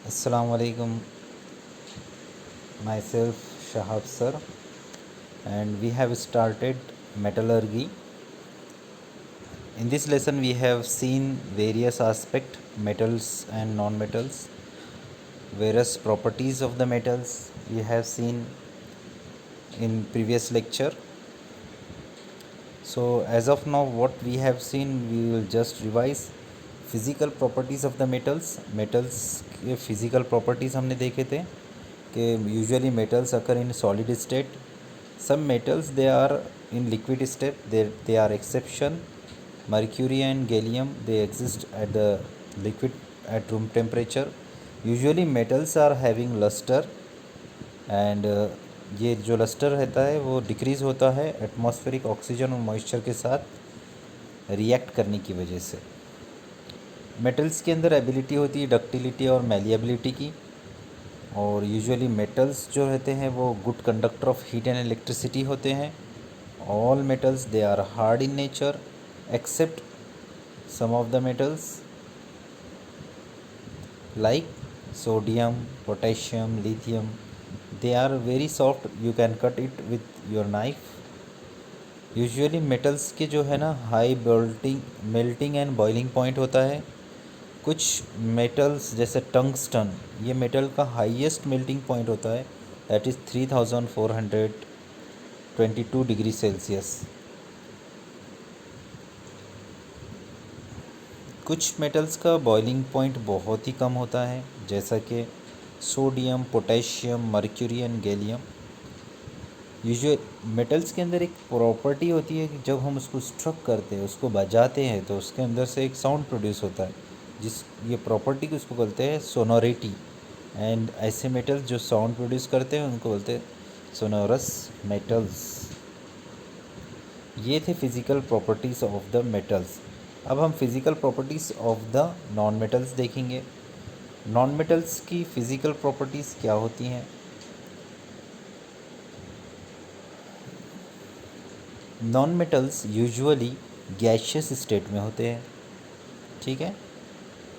Assalamu alaikum, myself Shahab sir, and we have started metallurgy. In this lesson, we have seen various aspects, metals and non-metals, various properties of the metals we have seen in previous lecture. So as of now, what we have seen, we will just revise physical properties of the metals के physical properties हमने देखे थे कि usually metals occur in solid state, some metals they are in liquid state, they are exception. Mercury and gallium, they exist at the liquid at room temperature. Usually metals are having luster and ये जो lustre रहता है वो decrease होता है atmospheric oxygen और moisture के साथ रिएक्ट करने की वजह से. मेटल्स के अंदर एबिलिटी होती है डक्टिलिटी और मैलिएबिलिटी की, और यूजुअली मेटल्स जो रहते हैं वो good conductor of heat and electricity होते हैं. All metals they are hard in nature except some of the metals like sodium, potassium, lithium. They are very soft, you can cut it with your knife. Usually metals के जो है ना high melting and boiling point होता है. कुछ metals जैसे tungsten, ये metal का हाईएस्ट मेल्टिंग पॉइंट होता है, दैट इज़ 3422 डिग्री सेल्सियस. कुछ मेटल्स का बॉइलिंग पॉइंट बहुत ही कम होता है, जैसा कि sodium, potassium, mercury and gallium. Usual metals के अंदर एक प्रॉपर्टी होती है कि जब हम उसको स्ट्रक करते हैं, उसको बजाते हैं, तो उसके अंदर से एक साउंड प्रोड्यूस होता है, जिस ये प्रॉपर्टी को उसको बोलते हैं सोनोरिटी. एंड ऐसे मेटल्स जो साउंड प्रोड्यूस करते हैं उनको बोलते हैं सोनोरस मेटल्स. ये थे physical properties of the metals. अब हम physical properties of the non metals देखेंगे. नॉन मेटल्स की फ़िज़िकल प्रॉपर्टीज़ क्या होती हैं. Non metals usually gaseous state में होते हैं, ठीक है,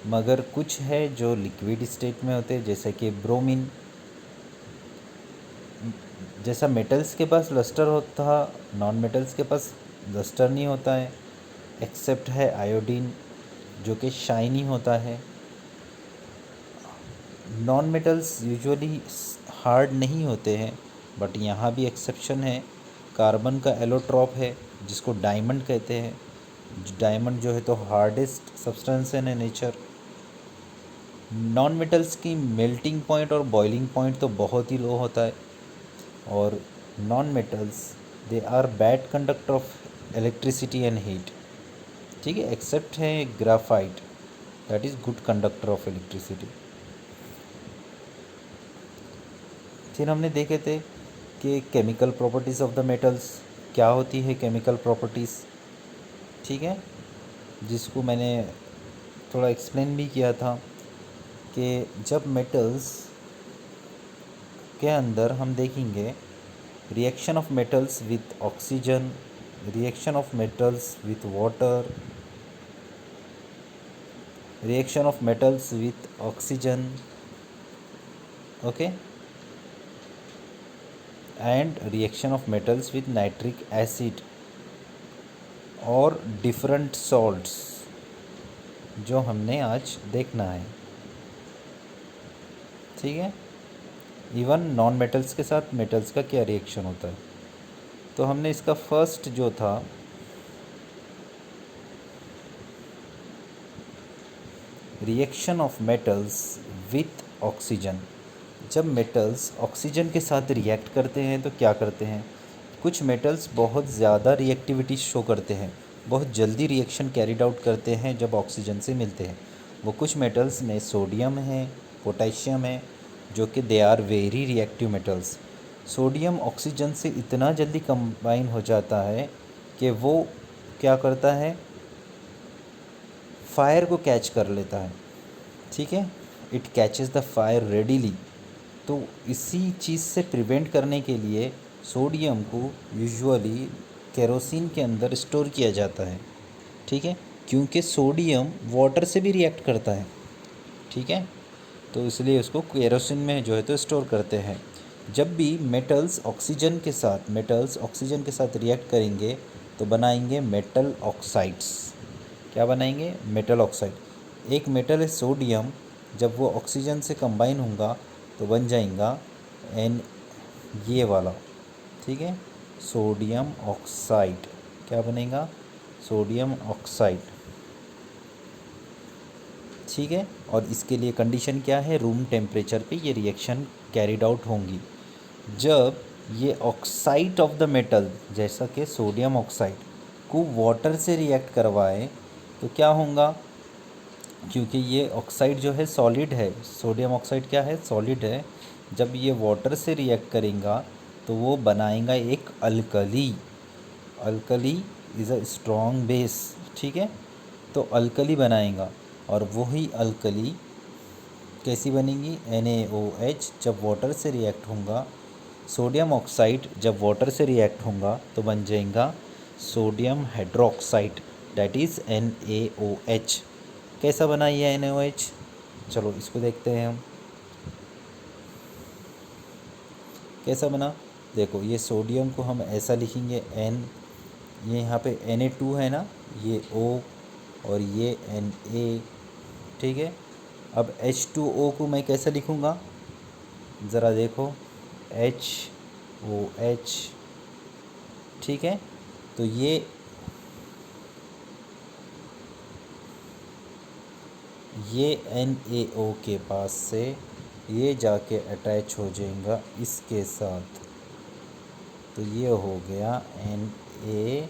मगर कुछ है जो लिक्विड स्टेट में होते हैं, जैसे कि ब्रोमीन. जैसा मेटल्स के पास लस्टर होता, नॉन मेटल्स के पास लस्टर नहीं होता है, एक्सेप्ट है आयोडीन जो कि शाइनी होता है. नॉन मेटल्स यूजुअली हार्ड नहीं होते हैं, बट यहाँ भी एक्सेप्शन है. कार्बन का एलोट्रॉप है जिसको डायमंड कहते हैं. डायमंड जो है तो हार्डेस्ट सब्सटेंस है नेचर. नॉन मेटल्स की मेल्टिंग पॉइंट और बॉइलिंग पॉइंट तो बहुत ही लो होता है, और non metals they are bad conductor of electricity and heat, ठीक है, एक्सेप्ट है graphite, that is good conductor of electricity. फिर हमने देखे थे कि chemical properties of the metals क्या होती है. केमिकल प्रॉपर्टीज़, ठीक है, जिसको मैंने थोड़ा एक्सप्लेन भी किया था कि जब मेटल्स के अंदर हम देखेंगे reaction of metals with oxygen, reaction of metals with water, reaction of metals with oxygen, okay, and reaction of metals with nitric acid और डिफरेंट सॉल्ट्स, जो हमने आज देखना है, ठीक है. इवन नॉन मेटल्स के साथ मेटल्स का क्या रिएक्शन होता है. तो हमने इसका फर्स्ट जो था reaction of metals with oxygen. जब मेटल्स ऑक्सीजन के साथ रिएक्ट करते हैं तो क्या करते हैं, कुछ मेटल्स बहुत ज़्यादा रिएक्टिविटी शो करते हैं, बहुत जल्दी रिएक्शन कैरिड आउट करते हैं जब ऑक्सीजन से मिलते हैं. वो कुछ मेटल्स में सोडियम है, पोटेशियम है, जो कि they are very reactive metals. Sodium oxygen से इतना जल्दी कंबाइन हो जाता है कि वो क्या करता है, फायर को कैच कर लेता है, ठीक है, it catches the fire readily. तो इसी चीज़ से प्रिवेंट करने के लिए सोडियम को यूजुअली केरोसिन के अंदर स्टोर किया जाता है, ठीक है, क्योंकि सोडियम वाटर से भी रिएक्ट करता है, ठीक है. तो इसलिए उसको केरोसिन में जो है तो स्टोर करते हैं। जब भी मेटल्स ऑक्सीजन के साथ रिएक्ट करेंगे तो बनाएंगे मेटल ऑक्साइड्स। क्या बनाएंगे? Metal oxide. एक मेटल है सोडियम, जब वो ऑक्सीजन से कंबाइन होगा तो बन जाएगा एन, ये वाला, ठीक है, सोडियम ऑक्साइड। क्या बनेगा? सोडियम ऑक्साइड, ठीक है। और इसके लिए कंडीशन क्या है? रूम टेम्परेचर पे ये रिएक्शन कैरिड आउट होंगी। जब ये ऑक्साइड ऑफ द मेटल, जैसा कि सोडियम ऑक्साइड को वाटर से रिएक्ट करवाए तो क्या होगा? क्योंकि ये ऑक्साइड जो है सॉलिड है, सोडियम ऑक्साइड क्या है? सॉलिड है। जब ये वाटर से रिएक्ट करेगा तो वो बनाएगा एक alkali. Alkali is a strong base, ठीक है। तो अल्कली बनाएगा, और वही अल्कली कैसी बनेगी? NaOH। जब वाटर से रिएक्ट होगा, सोडियम ऑक्साइड जब वाटर से रिएक्ट होगा तो बन जाएगा sodium hydroxide, that is NaOH। कैसा बना ये NaOH? चलो इसको देखते हैं हम कैसा बना। देखो, ये सोडियम को हम ऐसा लिखेंगे N, ये यहाँ पे Na2 है ना, ये O और ये Na, ठीक है। अब H2O को मैं कैसे लिखूँगा? ज़रा देखो, HOH, ठीक है। तो ये NaO के पास से ये जाके अटैच हो जाएगा इसके साथ, तो ये हो गया NaOH।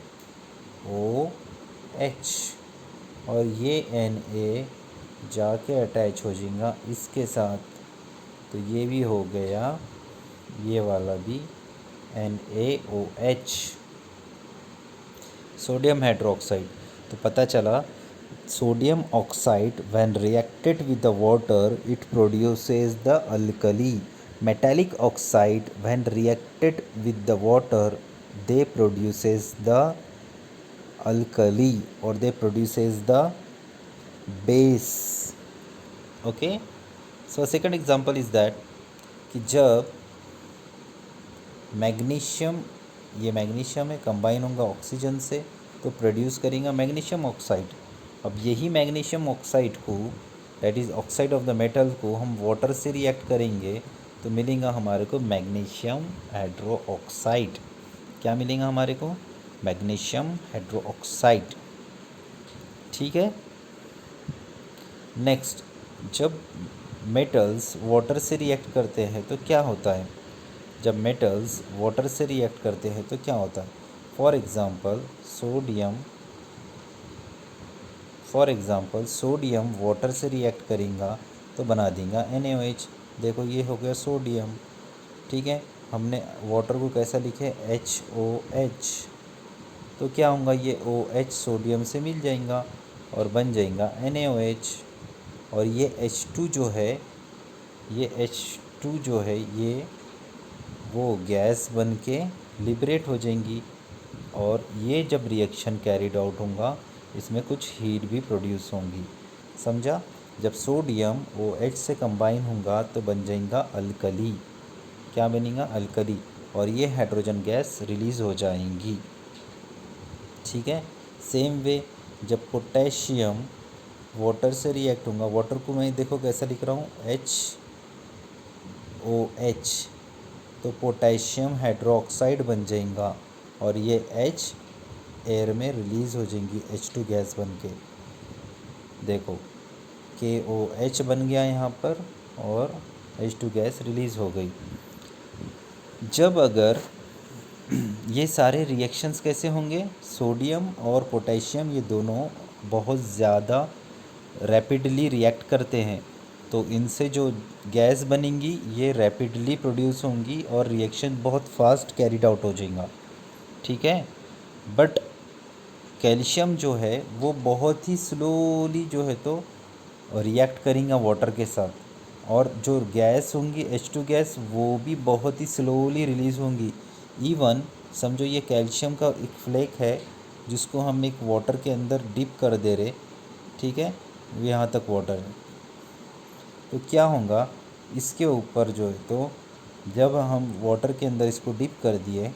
और ये Na जाके अटैच हो जाएगा इसके साथ, तो ये भी हो गया, ये वाला भी NaOH, सोडियम हाइड्रोक्साइड। तो पता चला sodium oxide when reacted with the water it produces the alkali. Metallic oxide when reacted with the water they produces the alkali, or they produces the base. Okay, so second example is that कि जब magnesium, ये magnesium है, combine होगा oxygen से तो produce करेगा magnesium oxide. अब यही मैग्नीशियम ऑक्साइड को, that is oxide of the metal को, हम वाटर से रिएक्ट करेंगे तो मिलेगा हमारे को मैग्नीशियम हाइड्रोक्साइड। क्या मिलेगा हमारे को? मैग्नीशियम हाइड्रोक्साइड, ठीक है। नेक्स्ट, जब मेटल्स वाटर से रिएक्ट करते हैं तो क्या होता है? जब मेटल्स वाटर से रिएक्ट करते हैं तो क्या होता है? फॉर एग्ज़ाम्पल सोडियम वाटर से रिएक्ट करेगा तो बना देगा NaOH। देखो, ये हो गया सोडियम, ठीक है। हमने वाटर को कैसा लिखे? HOH। तो क्या होगा? ये OH सोडियम से मिल जाएगा और बन जाएगा NaOH। और ये H2 जो है, ये वो गैस बन के लिबरेट हो जाएंगी, और ये जब रिएक्शन कैरिड आउट होगा इसमें कुछ हीट भी प्रोड्यूस होंगी। समझा? जब सोडियम OH से कंबाइन होगा तो बन जाएगा अल्कली। क्या बनेगा? अल्कली। और ये हाइड्रोजन गैस रिलीज़ हो जाएंगी, ठीक है। सेम वे, जब पोटेशियम वाटर से रिएक्ट होगा, वाटर को मैं देखो कैसा लिख रहा हूँ, HOH, तो पोटेशियम हाइड्रोक्साइड बन जाएगा, और ये H एयर में रिलीज़ हो जाएंगी H2 गैस बन के। देखो, KOH बन गया यहाँ पर और H2 गैस रिलीज़ हो गई। जब अगर ये सारे रिएक्शंस कैसे होंगे? सोडियम और पोटेशियम ये दोनों बहुत ज़्यादा रैपिडली रिएक्ट करते हैं, तो इनसे जो गैस बनेंगी ये रैपिडली प्रोड्यूस होंगी और रिएक्शन बहुत फास्ट कैरिड आउट हो जाएगा, ठीक है। बट कैल्शियम जो है वो बहुत ही स्लोली जो है तो रिएक्ट करेंगे वाटर के साथ, और जो गैस होंगी H2 गैस वो भी बहुत ही स्लोली रिलीज़ होंगी। इवन समझो ये कैल्शियम का एक फ्लेक है जिसको हम एक वाटर के अंदर डिप कर दे रहे, ठीक है, यहाँ तक वाटर है, तो क्या होगा इसके ऊपर जो है, तो जब हम वाटर के अंदर इसको डिप कर दिए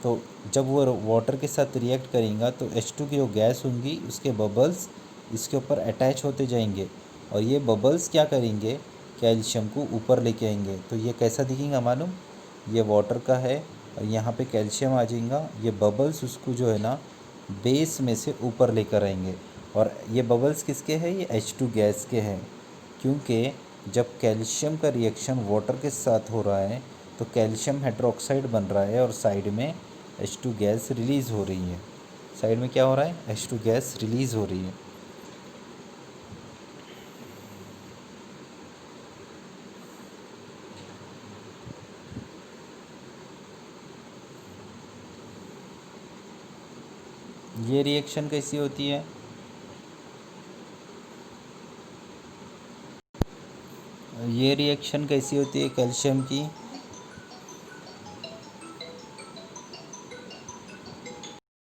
तो जब वो वाटर के साथ रिएक्ट करेगा तो H2 की जो गैस होंगी उसके बबल्स इसके ऊपर अटैच होते जाएंगे और ये बबल्स क्या करेंगे, कैल्शियम को ऊपर लेके आएंगे। तो ये कैसा दिखेगा मालूम, ये वाटर का है और यहाँ पे कैल्शियम आ जाएगा, ये बबल्स उसको जो है ना बेस में से ऊपर लेकर आएंगे। और ये बबल्स किसके हैं, ये H2 गैस के हैं, क्योंकि जब कैल्शियम का रिएक्शन वाटर के साथ हो रहा है तो कैल्शियम हाइड्रोक्साइड बन रहा है और साइड में H2 गैस रिलीज़ हो रही है। साइड में क्या हो रहा है, H2 गैस रिलीज़ हो रही है। ये रिएक्शन कैसी होती है, ये रिएक्शन कैसी होती है कैल्शियम की,